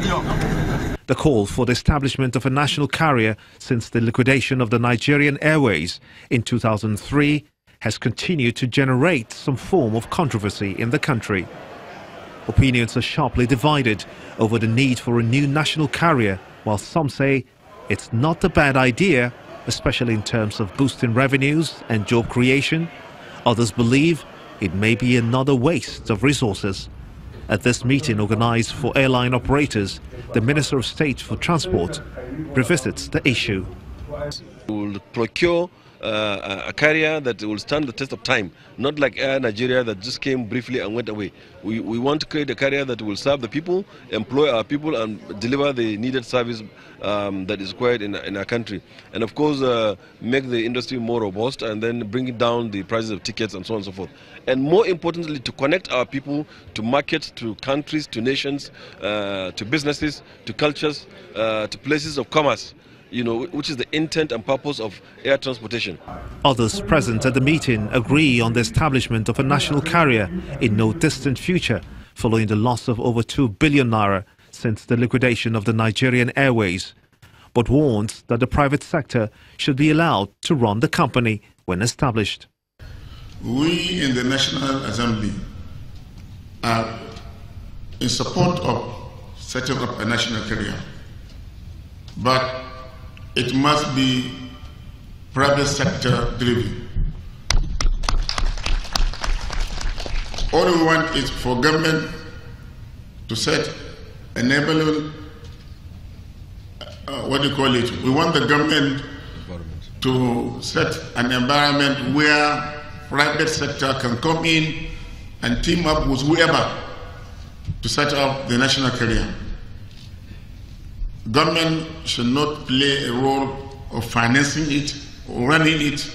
The call for the establishment of a national carrier since the liquidation of the Nigerian Airways in 2003 has continued to generate some form of controversy in the country. Opinions are sharply divided over the need for a new national carrier, while some say it's not a bad idea, especially in terms of boosting revenues and job creation. Others believe it may be another waste of resources. At this meeting organized for airline operators, the Minister of State for Transport revisits the issue. We will procure a carrier that will stand the test of time, not like Air Nigeria that just came briefly and went away. We want to create a carrier that will serve the people, employ our people, and deliver the needed service that is required in our country. And of course, make the industry more robust and then bring down the prices of tickets and so on and so forth. And more importantly, to connect our people to markets, to countries, to nations, to businesses, to cultures, to places of commerce, which is the intent and purpose of air transportation. Others present at the meeting agree on the establishment of a national carrier in no distant future, following the loss of over 2 billion naira since the liquidation of the Nigerian Airways, but warns that the private sector should be allowed to run the company when established. We in the National Assembly are in support of setting up a national carrier, but it must be private sector driven. All we want is for government to set enabling, we want the government to set an environment where private sector can come in and team up with whoever to set up the national carrier. Government should not play a role of financing it or running it.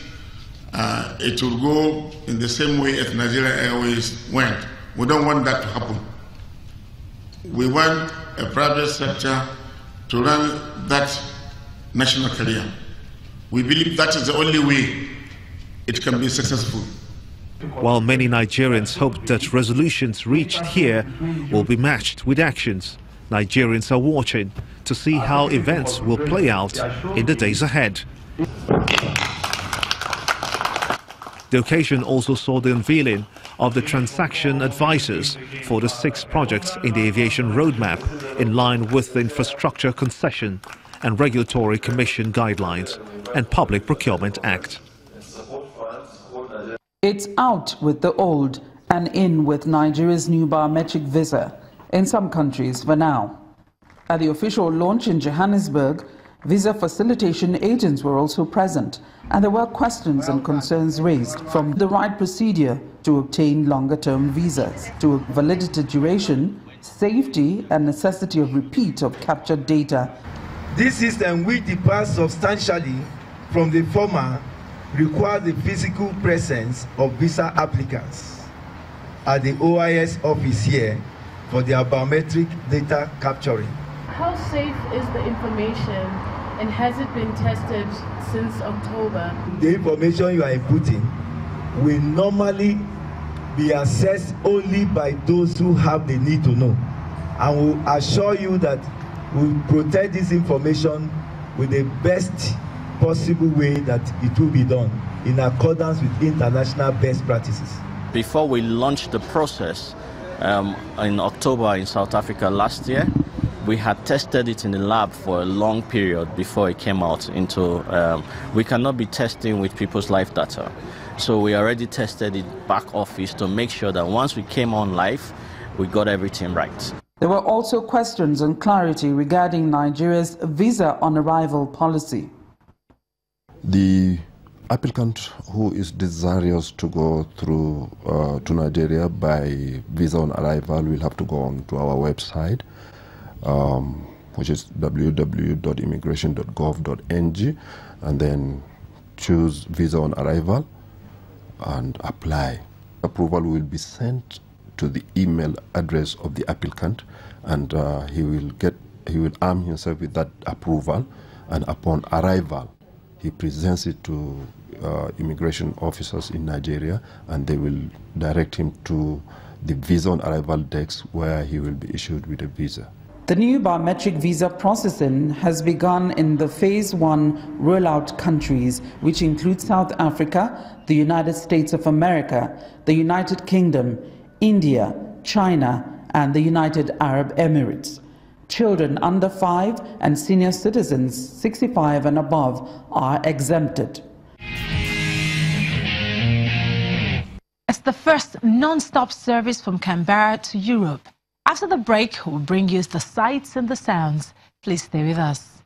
It will go in the same way as Nigeria Airways went. We don't want that to happen. We want a private sector to run that national carrier. We believe that is the only way it can be successful. While many Nigerians hope that resolutions reached here will be matched with actions, Nigerians are watching to see how events will play out in the days ahead. The occasion also saw the unveiling of the transaction advisors for the 6 projects in the aviation roadmap in line with the Infrastructure Concession and Regulatory Commission guidelines and Public Procurement Act. It's out with the old and in with Nigeria's new biometric visa in some countries for now. At the official launch in Johannesburg, visa facilitation agents were also present, and there were questions and concerns raised, from the right procedure to obtain longer-term visas, to validity duration, safety and necessity of repeat of captured data. This system, which differs substantially from the former, requires the physical presence of visa applicants at the OIS office here for their biometric data capturing. How safe is the information, and has it been tested since October? The information you are inputting will normally be assessed only by those who have the need to know, and will assure you that we will protect this information with the best possible way that it will be done in accordance with international best practices. Before we launched the process in October in South Africa last year, we had tested it in the lab for a long period before it came out into, we cannot be testing with people's live data. So we already tested it back office to make sure that once we came on live, we got everything right. There were also questions and clarity regarding Nigeria's visa on arrival policy. The applicant who is desirous to go through to Nigeria by visa on arrival will have to go on to our website, which is www.immigration.gov.ng, and then choose visa on arrival and apply. Approval will be sent to the email address of the applicant, and he will arm himself with that approval, and upon arrival he presents it to immigration officers in Nigeria, and they will direct him to the visa on arrival desk where he will be issued with a visa. The new biometric visa processing has begun in the Phase 1 rollout countries, which include South Africa, the United States of America, the United Kingdom, India, China, and the United Arab Emirates. Children under 5 and senior citizens 65 and above are exempted. It's the first non-stop service from Canberra to Europe. After the break, we'll bring you the sights and the sounds. Please stay with us.